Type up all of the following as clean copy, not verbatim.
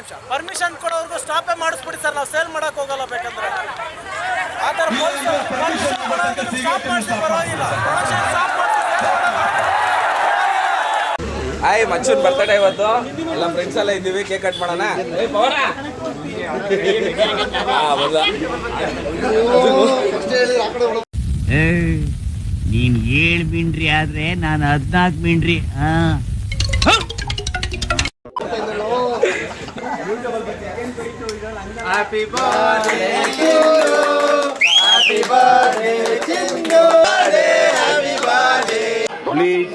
ನಿಮಿಷ permission ಕೊಡೋರ್ಗು ಸ್ಟಾಪೇ ಮಾಡಿಸ್ಬಿಡಿ sir, ನಾವು sale ಮಾಡಕ್ ಹೋಗಲ್ಲ ಬೇಕಂದ್ರೆ ಆ ಥರ ಸ್ಟಾಪ್ ಮಾಡಿಸಿ ಪರವಾಗಿಲ್ಲ. ಹಾಯ್ ಮಚ್ಚೂನ್ ಬರ್ತಡೇ ಇವತ್ತು, ಎಲ್ಲ ಫ್ರೆಂಡ್ಸ್ ಎಲ್ಲ ಇದ್ದೀವಿ, ಕೇಕ್ ಕಟ್ ಮಾಡೋಣ. ನೀನ್ 7 ಮಿಂಡ್ರಿ ಆದ್ರೆ ನಾನು 14 ಮಿಂಡ್ರಿ. Happy birthday to you. Happy birthday Chinnu. Happy birthday. Please.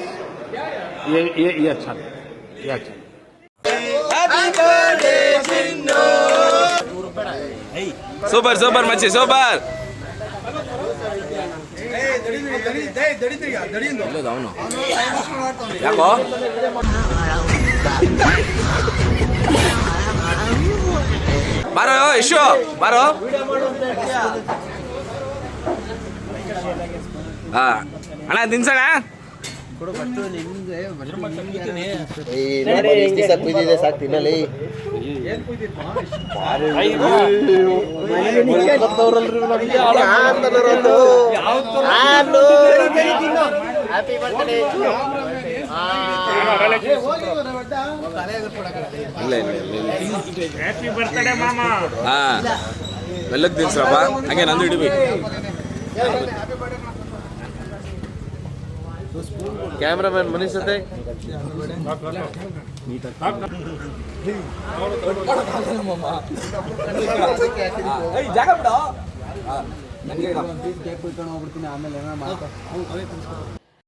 ये अच्छा. Happy birthday Chinnu. Super super ಮಚ್ಚಿ ಸೂಪರ್. ಅವನು ಯಾಕೋ ಬಾರೋ ಯಶು ಬಾರೋ. ಅಣ್ಣ ತಿನ್ಸೋಣ. ಸಾಕು ತಿನ್ನಲಿ. ಮೆಲ್ಲಕ್ ತಿನ್ಸ್ರಪ್ಪ, ಹಂಗೆ ನಂದು ಇಡೀವಿ. ಕ್ಯಾಮ್ರಾಮನ್ ಮನೀಶ್ ಜೊತೆ ಜಾಗ ಬಿಡ.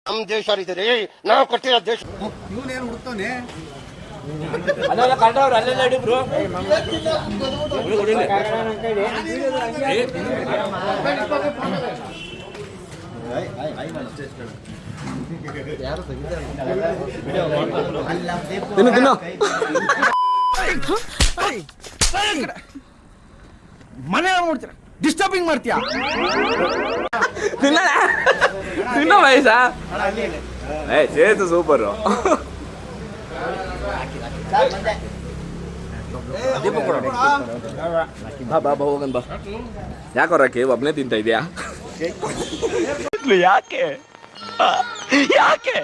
ನಮ್ಮ ದೇಶ ನಾವು ಕೊಟ್ಟಿರೋ ದೇಶ. ಇವನೇನು ಹುಡ್ತಾನೆ ಅದೆಲ್ಲ ಕಂಡವ್ರು ಅಲ್ಲೆಲ್ಲ ಇಡಿಬ್ರು. ತಿನ್ನು ತಿನ್ನು. ಮನೆ ನೋಡ್ತೀರ, ಡಿಸ್ಟರ್ಬಿಂಗ್ ಮಾಡ್ತೀಯಾ? ತಿನ್ನೋಣ ತಿನ್ನೋ ವಯಸ್ಸಾ. ಚೇತು ಸೂಪರು. ಬಾ ಹೋಗನ್ ಬಾ. ಯಾಕೋ ರಾಕಿ ಒಬ್ನೇ ತಿಂತ ಇದೆಯಾ? ಯಾಕೆ ಯಾಕೆ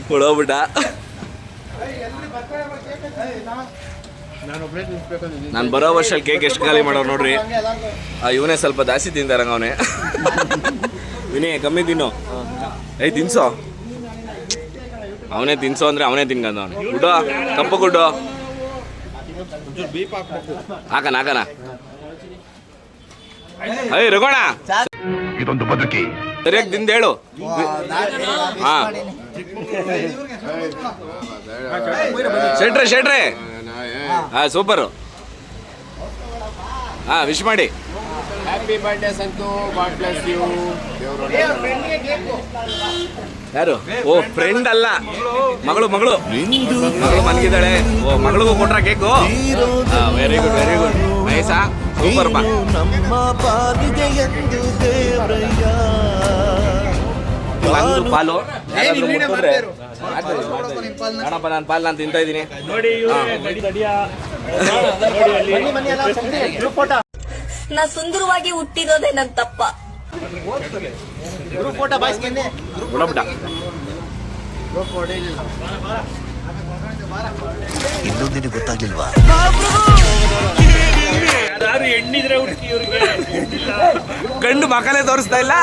ಹೊಡೋಗ್ಬಿಟ್ಟ. ನಾನು ಬರೋ ವರ್ಷಲ್ಲಿ ಕೇಕ್ ಎಷ್ಟು ಖಾಲಿ ಮಾಡೋರು ನೋಡ್ರಿ. ಇವನೇ ಸ್ವಲ್ಪ ಜಾಸ್ತಿ ತಿಂತಾರಂಗ ಅವನೇ. ವಿನಯ್ ಕಮ್ಮಿ ತಿನ್ನು. ತಿನ್ಸೋ. ಅವನೇ ತಿನ್ಸೋ ಅಂದ್ರೆ ಅವನೇ ತಿನ್ಕಂದ. ಅವನು ಗುಡ್ಡು ಕಪ್ಪು ಗುಡ್ಡು ಹಾಕಣ ಹಾಕಣ. ರಘೋಣ ಇದೊಂದು ಬದುಕಿ ಸರಿಯಾಗಿ ತಿಂದ ಹೇಳು. ಹಾ ಶೆಟ್ರೆ ಶೆಟ್ರೆ. ಹಾ ಸೂಪರು. ಹಾ ವಿಶ್ ಮಾಡಿ. Happy birthday Santhu. God bless you. ಯಾರು? ಓ ಫ್ರೆಂಡ್ ಅಲ್ಲ, ಮಗಳು ಮಗಳು ಮಗಳು ಮನ್ಗಿದ್ದಾಳೆ. ಓ ಮಗಳಿಗೂ ಕೊಟ್ರ cake. Very good very good. ನೈಸಾ ಸೂಪರ್ ಬಾ. ಒಂದು ಪಾಲು ಕಣಪ್ಪ, ನಾನು ಪಾಲು ನಾನು ತಿಂತಾ ಇದ್ದೀನಿ. ನಾ ಸುಂದರವಾಗಿ ಹುಟ್ಟಿರೋದೇ ನನ್ ತಪ್ಪ. ಗುಣಬಿಟ್ಟ. ಇನ್ನೂ ನಿನಗೆ ಗೊತ್ತಾಗ್ಲಿಲ್ವಾ? ಗಂಡು ಮಕ್ಕಳೇ ತೋರಿಸ್ತಾ ಇಲ್ಲ.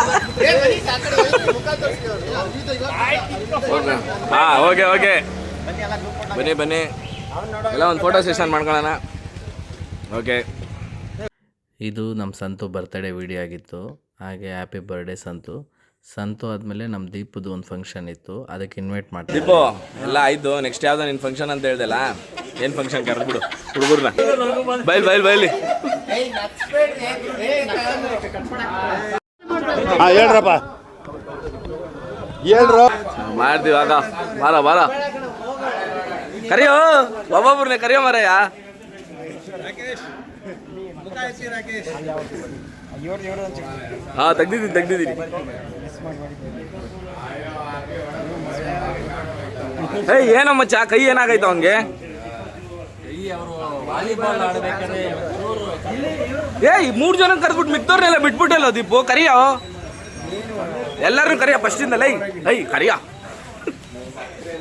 ಹಾ ಓಕೆ ಓಕೆ ಬನ್ನಿ ಬನ್ನಿ ಎಲ್ಲ ಒಂದು ಫೋಟೋ ಸೆಷನ್ ಮಾಡ್ಕೊಳ್ಳೋಣ. ಓಕೆ. ಇದು ನಮ್ಮ ಸಂತು ಬರ್ತ್ಡೇ ವಿಡಿಯೋ ಆಗಿತ್ತು. ಹಾಗೆ ಹ್ಯಾಪಿ ಬರ್ಡೇ ಸಂತು ಆದಮೇಲೆ ನಮ್ಮ ದೀಪದ್ದು ಒಂದು ಫಂಕ್ಷನ್ ಇತ್ತು, ಅದಕ್ಕೆ ಇನ್ವೈಟ್ ಮಾಡ್ತೀವಿ. ದೀಪು ಎಲ್ಲ ಆಯ್ತು. ನೆಕ್ಸ್ಟ್ ಯಾವ್ದೋ ನಿನ್ನ ಫಂಕ್ಷನ್ ಅಂತ ಹೇಳ್ದಲ್ಲ, ಏನು ಫಂಕ್ಷನ್ ಕರೆದ್ಬಿಡು ಹುಡುಗರ್ನ. ಬೈಲಿ ಹೇಳ್ರಪ್ಪ ಮಾಡ್ತೀವಿ. ಆಗ ಬಾರ ಕರಿಯೋ ಒಬ್ಬೊಬ್ರನ್ನೇ ಕರಿಯೋ ಮಾರಯ್ಯ. ಹಾ ತೆಗ್ದಿದ್ದೀನಿ ಏಯ್ ಏನೋ ಮಚ್ಚ ಕೈ ಏನಾಗೈತೆ ಅವನ್ಗೆ? ಏಯ್ 3 ಜನ ಕರೆದ್ಬಿಟ್ಟು ಮಿಕ್ದವ್ರನ್ನೆಲ್ಲ ಬಿಟ್ಬಿಟ್ಟಲ್ಲ ದೀಪು. ಕರಿಯೋ ಎಲ್ಲರೂ ಕರಿಯ ಫಸ್ಟಿಂದಲ್ಲ. ಐ ಕರಿಯ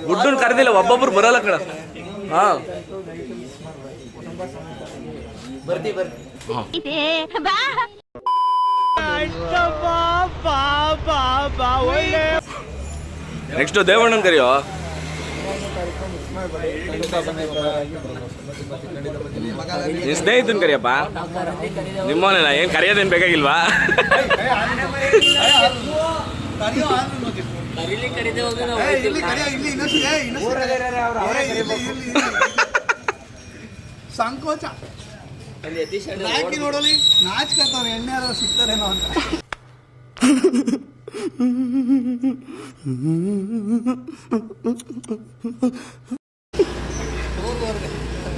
ಗುಡ್ಡನ್ ಕರೆದಿಲ್ಲ, ಒಬ್ಬೊಬ್ರು ಬರೋಲ್ಲ ಕಣ. ಹಾ ನೆಕ್ಸ್ಟ್ ದೇವಣ್ಣನ್ ಕರಿಯೋ. ನಿನ್ ಸ್ನೇಹಿತನ್ ಕರಿಯಪ್ಪ. ನಿಮ್ಮವನೆಲ್ಲ ಏನ್ ಕರೆಯೋದೇನ್ ಬೇಕಾಗಿಲ್ವಾ? ಸಂಕೋಚ ನೋಡಲಿ ನಾಚ್ಕತ್ತವ್ರೆ, ಎಣ್ಣೆ ಯಾರು ಸಿಗ್ತಾರೇನೋ ಅಂತ.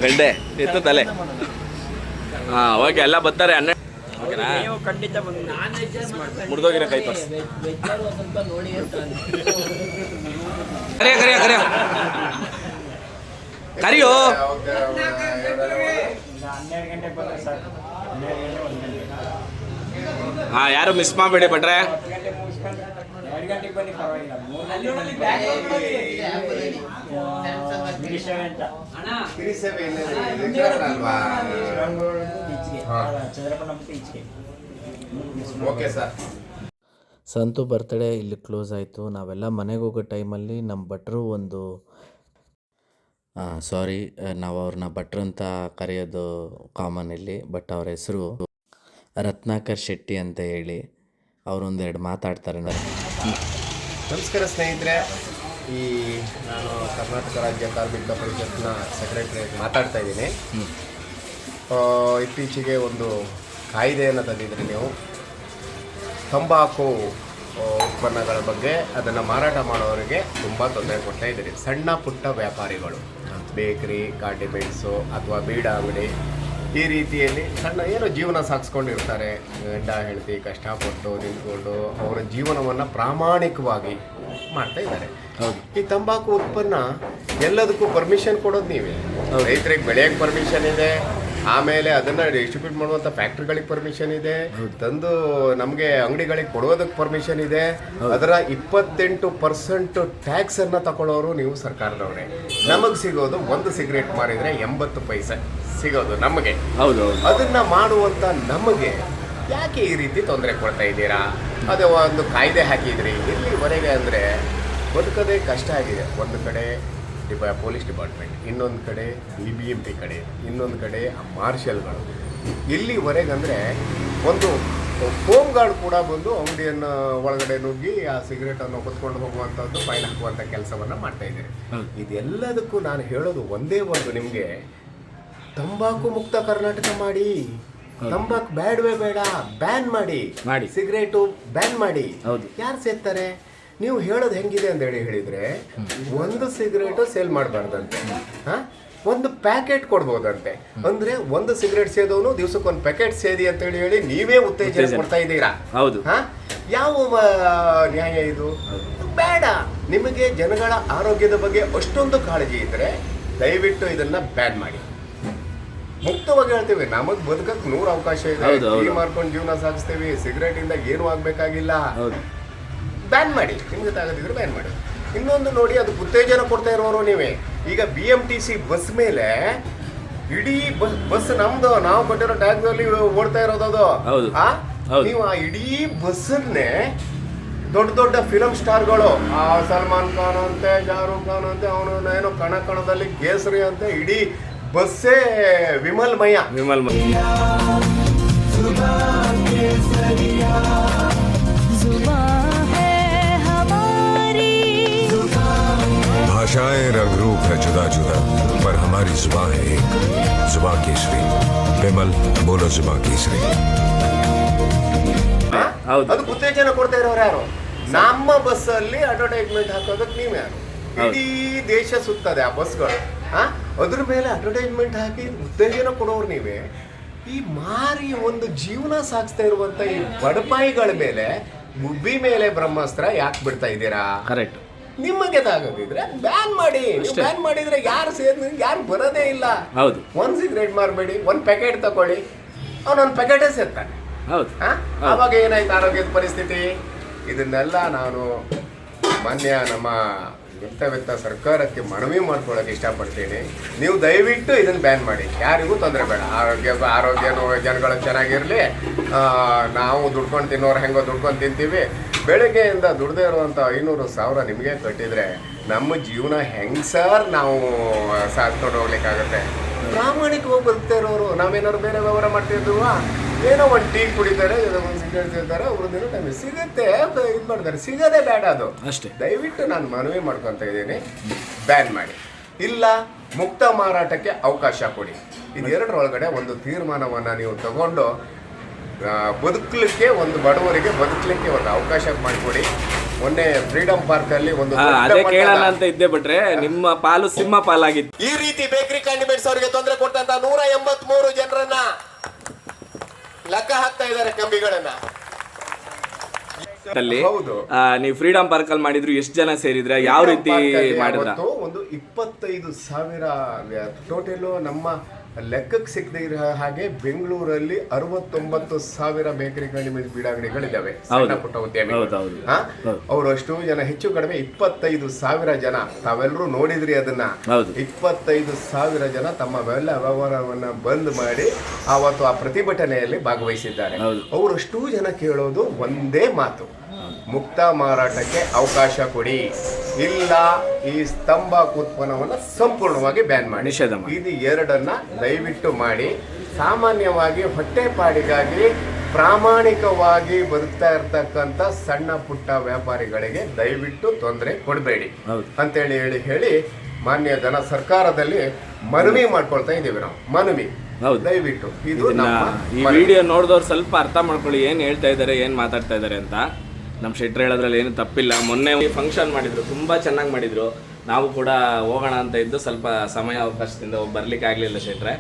ಗಡ್ಡೆ ಎತ್ತು ತಲೆ. ಹಾ ಓಕೆ, ಎಲ್ಲ ಬರ್ತಾರೆ. 12 ಓಕೆನಾ? ಮುರಿದೋಗಿರೋ ಕೈ ಪರ್ಸ್ ಕರಿಯ ಕರಿಯ ಕರಿಯ ಕರಿಯೋ. ಹಾ ಯಾರು ಮಿಸ್ ಮಾಡಬೇಡಿ ಭಟ್ರೆ. ಸಂತು ಬರ್ತ್ಡೇ ಇಲ್ಲಿ ಕ್ಲೋಸ್ ಆಯಿತು. ನಾವೆಲ್ಲ ಮನೆಗೆ ಹೋಗೋ ಟೈಮಲ್ಲಿ ನಮ್ಮ ಭಟ್ರು ಒಂದು ಸಾರಿ, ನಾವು ಅವ್ರನ್ನ ಭಟ್ರು ಅಂತ ಕರೆಯೋದು ಕಾಮನ್ ಇಲ್ಲಿ, ಬಟ್ ಅವ್ರ ಹೆಸರು ರತ್ನಾಕರ್ ಶೆಟ್ಟಿ ಅಂತ ಹೇಳಿ. ಅವರೊಂದೆರಡು ಮಾತಾಡ್ತಾರೆ. ನಮಸ್ಕಾರ ಸ್ನೇಹಿತರೆ, ನಾನು ಕರ್ನಾಟಕ ರಾಜ್ಯ ಕಾರ್ಮಿಕ ಪರಿಷತ್ನ ಸೆಕ್ರೆಟರಿ ಮಾತಾಡ್ತಾ ಇದ್ದೀನಿ. ಇತ್ತೀಚೆಗೆ ಒಂದು ಕಾಯ್ದೆಯನ್ನು ತಂದಿದ್ರಿ ನೀವು, ತಂಬಾಕು ಉತ್ಪನ್ನಗಳ ಬಗ್ಗೆ. ಅದನ್ನು ಮಾರಾಟ ಮಾಡೋರಿಗೆ ತುಂಬ ತೊಂದರೆ ಕೊಡ್ತಾ ಇದ್ದೀರಿ. ಸಣ್ಣ ಪುಟ್ಟ ವ್ಯಾಪಾರಿಗಳು, ಬೇಕ್ರಿ, ಗಾರ್ಮೆಂಟ್ಸು ಅಥವಾ ಬೀಡ ಅಂಗಡಿ, ಈ ರೀತಿಯಲ್ಲಿ ಸಣ್ಣ ಏನೋ ಜೀವನ ಸಾಗಿಸ್ಕೊಂಡಿರ್ತಾರೆ. ಗಂಡ ಹೆಂಡತಿ ಕಷ್ಟಪಟ್ಟು ನಿಂತ್ಕೊಂಡು ಅವರ ಜೀವನವನ್ನು ಪ್ರಾಮಾಣಿಕವಾಗಿ ಮಾಡ್ತಾ ಇದ್ದಾರೆ. ಈ ತಂಬಾಕು ಉತ್ಪನ್ನ ಎಲ್ಲದಕ್ಕೂ ಪರ್ಮಿಷನ್ ಕೊಡೋದು ನೀವೇ. ರೈತರಿಗೆ ಬೆಳೆಯೋಕ್ಕೆ ಪರ್ಮಿಷನ್ ಇದೆ, ಆಮೇಲೆ ಅದನ್ನು ಡಿಸ್ಟ್ರಿಬ್ಯೂಟ್ ಮಾಡುವಂಥ ಫ್ಯಾಕ್ಟ್ರಿಗಳಿಗೆ ಪರ್ಮಿಷನ್ ಇದೆ, ತಂದು ನಮಗೆ ಅಂಗಡಿಗಳಿಗೆ ಕೊಡೋದಕ್ಕೆ ಪರ್ಮಿಷನ್ ಇದೆ. ಅದರ 28% ಟ್ಯಾಕ್ಸನ್ನು ತಗೊಳ್ಳೋರು ನೀವು ಸರ್ಕಾರದವರೇ. ನಮಗೆ ಸಿಗೋದು ಒಂದು ಸಿಗರೇಟ್ ಮಾರಿದರೆ 80 ಪೈಸೆ ಸಿಗೋದು ನಮಗೆ. ಹೌದು, ಅದನ್ನು ಮಾಡುವಂಥ ನಮಗೆ ಯಾಕೆ ಈ ರೀತಿ ತೊಂದರೆ ಕೊಡ್ತಾ ಇದ್ದೀರಾ? ಅದೇ ಒಂದು ಕಾಯ್ದೆ ಹಾಕಿದ್ರಿ ಇಲ್ಲಿವರೆಗೆ ಅಂದರೆ ಬದುಕೋದೇ ಕಷ್ಟ ಆಗಿದೆ. ಒಂದು ಕಡೆ ಪೊಲೀಸ್ ಡಿಪಾರ್ಟ್ಮೆಂಟ್, ಇನ್ನೊಂದು ಕಡೆ BBMP ಕಡೆ, ಇನ್ನೊಂದು ಕಡೆ ಮಾರ್ಷಲ್ಗಳು. ಇಲ್ಲಿವರೆಗೆ ಅಂದರೆ ಒಂದು ಹೋಮ್ ಗಾರ್ಡ್ ಕೂಡ ಬಂದು ಅಂಗಡಿಯನ್ನು ಒಳಗಡೆ ನುಗ್ಗಿ ಆ ಸಿಗರೇಟನ್ನು ಹೊತ್ಕೊಂಡು ಹೋಗುವಂಥದ್ದು, ಫೈನ್ ಹಾಕುವಂಥ ಕೆಲಸವನ್ನು ಮಾಡ್ತಾಯಿದ್ದೀರಿ. ಇದೆಲ್ಲದಕ್ಕೂ ನಾನು ಹೇಳೋದು ಒಂದೇ ಒಂದು, ನಿಮಗೆ ತಂಬಾಕು ಮುಕ್ತ ಕರ್ನಾಟಕ ಮಾಡಿ. ತಂಬಾಕು ಬೇಡವೇ ಬೇಡ, ಬ್ಯಾನ್ ಮಾಡಿ. ಸಿಗರೇಟು ಬ್ಯಾನ್ ಮಾಡಿ. ಯಾರು ಸೇರ್ತಾರೆ? ನೀವು ಹೇಳೋದು ಹೆಂಗಿದೆ ಅಂತ ಹೇಳಿದರೆ, ಒಂದು ಸಿಗರೇಟು ಸೇಲ್ ಮಾಡಬಾರ್ದಂತೆ, ಒಂದು ಪ್ಯಾಕೆಟ್ ಕೊಡ್ಬೋದಂತೆ. ಅಂದರೆ ಒಂದು ಸಿಗರೇಟ್ ಸೇದೋನು ದಿವಸಕ್ಕೊಂದು ಪ್ಯಾಕೆಟ್ ಸೇದಿ ಅಂತ ಹೇಳಿ ನೀವೇ ಉತ್ತೇಜನ ಕೊಡ್ತಾ ಇದ್ದೀರಾ. ಹೌದು, ಯಾವ ನ್ಯಾಯ ಇದು? ಬೇಡ. ನಿಮಗೆ ಜನಗಳ ಆರೋಗ್ಯದ ಬಗ್ಗೆ ಅಷ್ಟೊಂದು ಕಾಳಜಿ ಇದ್ದರೆ ದಯವಿಟ್ಟು ಇದನ್ನ ಬ್ಯಾನ್ ಮಾಡಿ. ಮುಕ್ತವಾಗಿ ಹೇಳ್ತೀವಿ, ನಮಗೆ ಬದುಕಕ್ಕೆ 100 ಅವಕಾಶ ಇದೆ. ಟೀ ಮಾರ್ಕೊಂಡು ಜೀವನ ಸಾಗಿಸ್ತೀವಿ, ಸಿಗರೇಟ್ ಇಂದ ಏನು ಆಗ್ಬೇಕಾಗಿಲ್ಲ. ಬ್ಯಾನ್ ಮಾಡಿ, ನಿಮ್ಗೆ ತಾಗದಿದ್ರೆ ಬ್ಯಾನ್ ಮಾಡಿ. ಇನ್ನೊಂದು ನೋಡಿ, ಅದು ಉತ್ತೇಜನ ಕೊಡ್ತಾ ಇರೋರು ನೀವೇ. ಈಗ BMTC ಬಸ್ ಮೇಲೆ ಇಡೀ ಬಸ್ ನಮ್ದು, ನಾವು ಕೊಟ್ಟಿರೋ ಟ್ಯಾಕ್ಸ್ ಅಲ್ಲಿ ಓಡ್ತಾ ಇರೋದು. ನೀವು ಆ ಇಡೀ ಬಸ್ಸನ್ನೇ ದೊಡ್ಡ ದೊಡ್ಡ ಫಿಲಂ ಸ್ಟಾರ್ಗಳು, ಸಲ್ಮಾನ್ ಖಾನ್ ಅಂತೆ, ಶಾರುಖ್ ಖಾನ್ ಅಂತೆ, ಅವನು ಏನೋ ಕಣಕಣದಲ್ಲಿ ಕೇಸರಿ ಅಂತೆ, ಇಡೀ ಬಸ್ಸೇ ವಿಮಲ್ಮಯ. भाषाएं रंग रूप है जुदा जुदा, पर हमारी जुबान है एक, जुबान केसरी. विमल बोलो जुबान केसरी. ಅದು ಉತ್ತೇಜನ ಕೊಡ್ತಾ ಇರೋರು ಯಾರು? ನಮ್ಮ ಬಸ್ಸಲ್ಲಿ ಅಡ್ವರ್ಟೈಸ್ಮೆಂಟ್ ಹಾಕೋದಕ್ಕೆ ನೀವು ಯಾರು? ಇಡೀ ದೇಶ ಸುತ್ತದೆ ಆ ಬಸ್ಗಳು. ಅದ್ರ ಮೇಲೆ ಅಡ್ವರ್ಟೈಸ್ಮೆಂಟ್ ಹಾಕಿ ಉತ್ತೇಜನ ಕೊಡೋರು ನೀವೇ. ಈ ಮಾರಿ ಒಂದು ಜೀವನ ಸಾಗಿಸ್ತಾ ಇರುವಂತ ಈ ಬಡಪಾಯಿಗಳ ಮೇಲೆ, ಗುಬ್ಬಿ ಮೇಲೆ ಬ್ರಹ್ಮಾಸ್ತ್ರ ಯಾಕೆ ಬಿಡ್ತಾ ಇದ್ದೀರಾ? ಕರೆಕ್ಟ್. ನಿಮಗೆ ತಾಗದಿದ್ರೆ ಬ್ಯಾನ್ ಮಾಡಿ. ಬ್ಯಾನ್ ಮಾಡಿದ್ರೆ ಯಾರು ಯಾರು ಬರೋದೇ ಇಲ್ಲ. ಹೌದು. 1 ಸಿಗರೇಟ್ ಮಾರಬೇಡಿ, 1 ಪ್ಯಾಕೆಟ್ ತಗೊಳ್ಳಿ, ಅವನೊಂದು ಪ್ಯಾಕೆಟೇ ಸೇರ್ತಾನೆ. ಹೌದು. ಆವಾಗ ಏನಾಯ್ತು ಆರೋಗ್ಯದ ಪರಿಸ್ಥಿತಿ? ಇದನ್ನೆಲ್ಲ ನಾನು ಮಾನ್ಯ ನಮ್ಮ ವಿತ್ತ ಸರ್ಕಾರಕ್ಕೆ ಮನವಿ ಮಾಡ್ಕೊಳ್ಳೋಕೆ ಇಷ್ಟಪಡ್ತೀನಿ. ನೀವು ದಯವಿಟ್ಟು ಇದನ್ನು ಬ್ಯಾನ್ ಮಾಡಿ, ಯಾರಿಗೂ ತೊಂದರೆ ಬೇಡ. ಆರೋಗ್ಯನೂ ಜನಗಳು ಚೆನ್ನಾಗಿರಲಿ. ನಾವು ದುಡ್ಕೊಂಡು ತಿನ್ನೋರು ಹೆಂಗೋ ದುಡ್ಕೊಂಡು ತಿಂತೀವಿ. ಬೆಳಗ್ಗೆಯಿಂದ ದುಡ್ದೇ ಇರುವಂಥ 500,000 ನಿಮಗೆ ಕಟ್ಟಿದರೆ ನಮ್ಮ ಜೀವನ ಹೆಂಗೆ ಸರ್ ನಾವು ಸಾಧ್ಕೊಂಡು ಹೋಗ್ಲಿಕ್ಕಾಗತ್ತೆ? ಪ್ರಾಮಾಣಿಕವಾಗಿ ಬದುಕ್ತಾ ಇರೋರು ನಾವೇನಾದ್ರು ಬೇರೆ ವ್ಯವಹಾರ ಮಾಡ್ತಿದ್ವ? ಏನೋ ಒಂದು ಟೀ ಕುಡಿತಾರೆ, ಒಂದು ಸಿಗರೇಟ್ ತಿಂತಾರೆ, ಅವ್ರ ದಿನ ನಮಗೆ ಸಿಗುತ್ತೆ, ಇದು ಮಾಡ್ತಾರೆ. ಸಿಗೋದೇ ಬೇಡ ಅದು ಅಷ್ಟೇ. ದಯವಿಟ್ಟು ನಾನು ಮನವಿ ಮಾಡ್ಕೊತ ಇದ್ದೀನಿ, ಬ್ಯಾನ್ ಮಾಡಿ. ಇಲ್ಲ ಮುಕ್ತ ಮಾರಾಟಕ್ಕೆ ಅವಕಾಶ ಕೊಡಿ. ಇದೆರಡರೊಳಗಡೆ ಒಂದು ತೀರ್ಮಾನವನ್ನು ನೀವು ತಗೊಂಡು ಬದುಕಲಿಕ್ಕೆ, ಒಂದು ಬಡವರಿಗೆ ಬದುಕಲಿಕ್ಕೆ ಒಂದು ಅವಕಾಶ ಮಾಡಿಕೊಡಿ. ಮೊನ್ನೆ ಫ್ರೀಡಮ್ ಪಾರ್ಕ್ ಅಲ್ಲಿ ಒಂದು ಅದೇ ಕೇಳೋಣ ಅಂತ ಇದ್ದೆ, ಬಿಟ್ರೆ ನಿಮ್ಮ ಪಾಲು ಸಿಂಹ ಪಾಲಾಗಿತ್ತು. ಈ ರೀತಿ ಬೇಕರಿ ಕ್ಯಾಂಡಿಡೇಟ್ಸ್ ಅವರಿಗೆ ತೊಂದರೆ ಕೊಟ್ಟಂತ 183 ಜನರನ್ನ ಲೆಕ್ಕ ಹಾಕ್ತಾ ಇದ್ದಾರೆ ಕಂಬಿಗಳನ್ನ. ನೀವು ಫ್ರೀಡಮ್ ಪಾರ್ಕ್ ಅಲ್ಲಿ ಮಾಡಿದ್ರು, ಎಷ್ಟು ಜನ ಸೇರಿದ್ರೆ, ಯಾವ ರೀತಿ ಮಾಡಿದ್ರ? ಒಂದು 25,000 ಟೋಟಲ್. ನಮ್ಮ ಲೆಕ್ಕಕ್ಕೆ ಸಿಗದೆ ಇರೋ ಹಾಗೆ ಬೆಂಗಳೂರಲ್ಲಿ 69,000 ಬೇಕರಿ ಬೀಡಾಂಗಡಿಗಳಿದ್ದಾವೆ, ಸಣ್ಣ ಪುಟ್ಟ ಉದ್ಯಮಿಗಳು. ಅವರು ಅಷ್ಟು ಜನ, ಹೆಚ್ಚು ಕಡಿಮೆ 25,000 ಜನ. ತಾವೆಲ್ಲರೂ ನೋಡಿದ್ರಿ ಅದನ್ನ. 25,000 ಜನ ತಮ್ಮ ವ್ಯವಹಾರವನ್ನ ಬಂದ್ ಮಾಡಿ ಆವತ್ತು ಆ ಪ್ರತಿಭಟನೆಯಲ್ಲಿ ಭಾಗವಹಿಸಿದ್ದಾರೆ. ಅವರಷ್ಟು ಜನ ಕೇಳೋದು ಒಂದೇ ಮಾತು, ಮುಕ್ತ ಮಾರಾಟಕ್ಕೆ ಅವಕಾಶ ಕೊಡಿ, ಇಲ್ಲ ಈ ತಂಬಾಕು ಉತ್ಪನ್ನವನ್ನು ಸಂಪೂರ್ಣವಾಗಿ ಬ್ಯಾನ್ ಮಾಡಿ. ಇದು ಎರಡನ್ನ ದಯವಿಟ್ಟು ಮಾಡಿ. ಸಾಮಾನ್ಯವಾಗಿ ಹೊಟ್ಟೆಪಾಡಿಗಾಗಿ ಪ್ರಾಮಾಣಿಕವಾಗಿ ಬದುಕ್ತಾ ಇರ್ತಕ್ಕಂಥ ಸಣ್ಣ ಪುಟ್ಟ ವ್ಯಾಪಾರಿಗಳಿಗೆ ದಯವಿಟ್ಟು ತೊಂದರೆ ಕೊಡಬೇಡಿ ಅಂತೇಳಿ ಹೇಳಿ ಮಾನ್ಯ ಜನ ಸರ್ಕಾರದಲ್ಲಿ ಮನವಿ ಮಾಡ್ಕೊಳ್ತಾ ಇದ್ದೀವಿ ನಾವು. ಮನವಿ ದಯವಿಟ್ಟು ಇದು ಈ ವಿಡಿಯೋ ನೋಡಿದವ್ರು ಸ್ವಲ್ಪ ಅರ್ಥ ಮಾಡ್ಕೊಳ್ಳಿ, ಏನ್ ಹೇಳ್ತಾ ಇದ್ದಾರೆ, ಏನ್ ಮಾತಾಡ್ತಾ ಇದ್ದಾರೆ ಅಂತ. ನಮ್ಮ ಶೆಟ್ರ್ ಹೇಳೋದ್ರಲ್ಲಿ ಏನು ತಪ್ಪಿಲ್ಲ. ಮೊನ್ನೆ ಫಂಕ್ಷನ್ ಮಾಡಿದ್ರು, ತುಂಬ ಚೆನ್ನಾಗಿ ಮಾಡಿದ್ರು. ನಾವು ಕೂಡ ಹೋಗೋಣ ಅಂತ ಇದ್ದು, ಸ್ವಲ್ಪ ಸಮಯ ಅವಕಾಶದಿಂದ ಬರ್ಲಿಕ್ಕೆ ಆಗಲಿಲ್ಲ ಶೆಟ್ರೆ.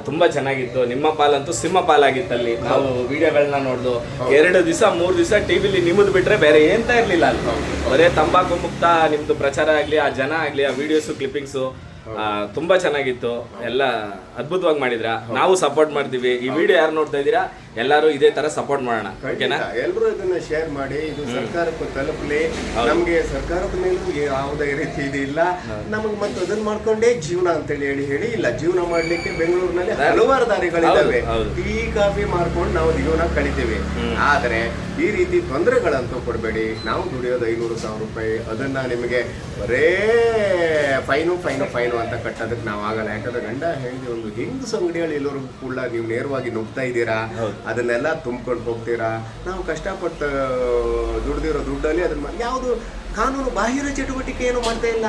ತುಂಬ ಚೆನ್ನಾಗಿತ್ತು. ನಿಮ್ಮ ಪಾಲಂತೂ ಸಿಂಹ ಪಾಲಾಗಿತ್ತಲ್ಲಿ. ನಾವು ವಿಡಿಯೋಗಳನ್ನ ನೋಡ್ದು 2 ದಿವಸ 3 ದಿವಸ ಟಿವಿಲಿ ನಿಮ್ಮದು ಬಿಟ್ಟರೆ ಬೇರೆ ಏನ್ತಾ ಇರಲಿಲ್ಲ ಅಲ್ಲಿ. ಬರೇ ತಂಬಾಕು ಮುಕ್ತ ನಿಮ್ಮದು ಪ್ರಚಾರ ಆಗಲಿ, ಆ ಜನ ಆಗಲಿ, ಆ ವಿಡಿಯೋಸು ಕ್ಲಿಪ್ಪಿಂಗ್ಸು ತುಂಬ ಚೆನ್ನಾಗಿತ್ತು. ಎಲ್ಲ ಅದ್ಭುತವಾಗಿ ಮಾಡಿದ್ರ. ನಾವು ಸಪೋರ್ಟ್ ಮಾಡ್ತೀವಿ. ಈ ವಿಡಿಯೋ ಯಾರು ನೋಡ್ತಾ ಇದ್ದೀರಾ ಎಲ್ಲರೂ ಇದೇ ತರ ಸಪೋರ್ಟ್ ಮಾಡೋಣ, ಓಕೆನಾ? ಎಲ್ಲರೂ ಇದನ್ನ ಶೇರ್ ಮಾಡಿ, ಇದು ಸರ್ಕಾರಕ್ಕೆ ತಲುಪಲಿ. ನಮ್ಗೆ ಸರ್ಕಾರದ ಮೇಲೂ ಯಾವುದೇ ರೀತಿ ಇದಿಲ್ಲ. ನಮಗೆ ಮತ್ತೆ ಅದನ್ನ ಮಾಡ್ಕೊಂಡೇ ಜೀವನ ಅಂತೇಳಿ ಹೇಳಿ ಇಲ್ಲ. ಜೀವನ ಮಾಡ್ಲಿಕ್ಕೆ ಬೆಂಗಳೂರಿನಲ್ಲಿ ಹಲವಾರು ದಾರಿಗಳಿದ್ದಾವೆ. ಟೀ ಕಾಫಿ ಮಾಡ್ಕೊಂಡು ನಾವು ಜೀವನ ಕಳಿತೀವಿ. ಆದ್ರೆ ಈ ರೀತಿ ತೊಂದರೆಗಳಂತೂ ಕೊಡಬೇಡಿ. ನಾವು ದುಡಿಯೋದು 500,000 ರೂಪಾಯಿ, ಅದನ್ನ ನಿಮಗೆ ಬರೇ ಫೈನು ಅಂತ ಕಟ್ಟೋದಕ್ಕೆ ನಾವು ಆಗಲ್ಲ. ಯಾಕಂದ್ರೆ ಗಂಡ ಹೆಂಡತಿ ಒಂದು ಹೆಂಗಸು ಅಂಗಡಿಗಳು ಎಲ್ಲರಿಗೂ ಕೂಡ ನೀವು ನೇರವಾಗಿ ನುಗ್ತಾ ಇದ್ದೀರಾ, ಅದನ್ನೆಲ್ಲ ತುಂಬ್ಕೊಂಡು ಹೋಗ್ತೀರಾ. ನಾವು ಕಷ್ಟಪಟ್ಟು ದುಡ್ದಿರೋ ದುಡ್ಡಲ್ಲಿ ಅದನ್ನ ಯಾವುದು ಕಾನೂನು ಬಾಹಿರ ಚಟುವಟಿಕೆ ಏನು ಮಾಡ್ತಾ ಇಲ್ಲ.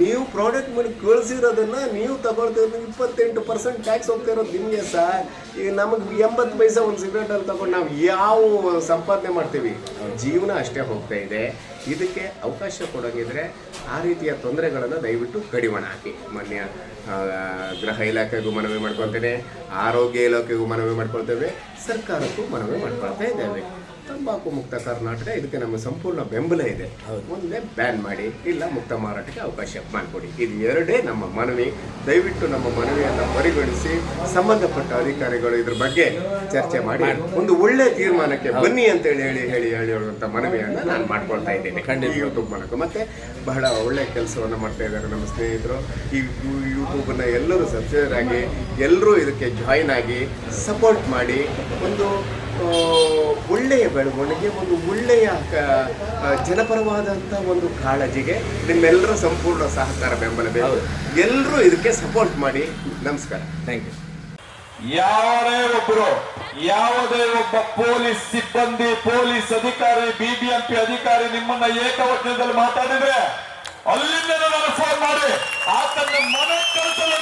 ನೀವು ಪ್ರಾಡಕ್ಟ್ ಮಾಡಿ ಕಳಿಸಿರೋದನ್ನ ನೀವು ತಗೊಳ್ತಿರೋದು 28% ಟ್ಯಾಕ್ಸ್ ಹೋಗ್ತಾ ಇರೋದು ನಿಮಗೆ ಸರ್. ಈಗ ನಮಗೆ 80 ಪೈಸೆ ಒಂದು ಸಿಗರೇಟ್ ಅಲ್ಲಿ ತಗೊಂಡು ನಾವು ಯಾವ ಸಂಪಾದನೆ ಮಾಡ್ತೀವಿ? ಜೀವನ ಅಷ್ಟೇ ಹೋಗ್ತಾ ಇದೆ. ಇದಕ್ಕೆ ಅವಕಾಶ ಕೊಡೋಂಗಿದ್ರೆ ಆ ರೀತಿಯ ತೊಂದರೆಗಳನ್ನು ದಯವಿಟ್ಟು ಕಡಿವಾಣ ಹಾಕಿ. ಮಾನ್ಯ ಗೃಹ ಇಲಾಖೆಗೂ ಮನವಿ ಮಾಡ್ಕೊಳ್ತೇನೆ, ಆರೋಗ್ಯ ಇಲಾಖೆಗೂ ಮನವಿ ಮಾಡ್ಕೊಳ್ತೇವೆ, ಸರ್ಕಾರಕ್ಕೂ ಮನವಿ ಮಾಡ್ಕೊಳ್ತಾ ಇದ್ದೇವೆ. ತಂಬಾಕು ಮುಕ್ತ ಕರ್ನಾಟಕ ಇದಕ್ಕೆ ನಮ್ಮ ಸಂಪೂರ್ಣ ಬೆಂಬಲ ಇದೆ. ಒಂದೇ ಬ್ಯಾನ್ ಮಾಡಿ, ಇಲ್ಲ ಮುಕ್ತ ಮಾರಾಟಕ್ಕೆ ಅವಕಾಶ ಮಾಡಿಕೊಡಿ. ಇದು ಎರಡೇ ನಮ್ಮ ಮನವಿ. ದಯವಿಟ್ಟು ನಮ್ಮ ಮನವಿಯನ್ನು ಪರಿಗಣಿಸಿ ಸಂಬಂಧಪಟ್ಟ ಅಧಿಕಾರಿಗಳು ಇದ್ರ ಬಗ್ಗೆ ಚರ್ಚೆ ಮಾಡಿ ಒಂದು ಒಳ್ಳೆ ತೀರ್ಮಾನಕ್ಕೆ ಬನ್ನಿ ಅಂತೇಳಿ ಹೇಳುವಂಥ ಮನವಿಯನ್ನು ನಾನು ಮಾಡ್ಕೊಳ್ತಾ ಇದ್ದೀನಿ ಯೂಟ್ಯೂಬ್ ಮೂಲಕ. ಮತ್ತೆ ಬಹಳ ಒಳ್ಳೆ ಕೆಲಸವನ್ನು ಮಾಡ್ತಾ ಇದ್ದಾರೆ ನಮ್ಮ ಸ್ನೇಹಿತರು. ಈ ಯೂಟ್ಯೂಬನ್ನು ಎಲ್ಲರೂ ಸಬ್ಸ್ಕ್ರೈಬ್ ಆಗಿ, ಎಲ್ಲರೂ ಇದಕ್ಕೆ ಜಾಯಿನ್ ಆಗಿ ಸಪೋರ್ಟ್ ಮಾಡಿ, ಒಂದು ಒಳ್ಳೆಯ ಬೆಳವಣಿಗೆ, ಒಂದು ಒಳ್ಳೆಯ ಜನಪರವಾದಂಥ ಒಂದು ಕಾಳಜಿಗೆ ನಿಮ್ಮೆಲ್ಲರ ಸಂಪೂರ್ಣ ಸಹಕಾರ ಬೆಂಬಲ ಬೇಕು. ಎಲ್ಲರೂ ಇದಕ್ಕೆ ಸಪೋರ್ಟ್ ಮಾಡಿ. ನಮಸ್ಕಾರ, ಥ್ಯಾಂಕ್ ಯು. ಯಾವುದೇ ಒಬ್ಬ ಪೊಲೀಸ್ ಸಿಬ್ಬಂದಿ, ಪೊಲೀಸ್ ಅಧಿಕಾರಿ, BBMP ಅಧಿಕಾರಿ ನಿಮ್ಮನ್ನ ಏಕವಚನದಲ್ಲಿ ಮಾತಾಡಿದ್ರೆ ಅಲ್ಲಿಂದ ನಾನು ಫೋನ್ ಮಾಡಿ ಆತನ ಮನೆ ಕಳಿಸಲು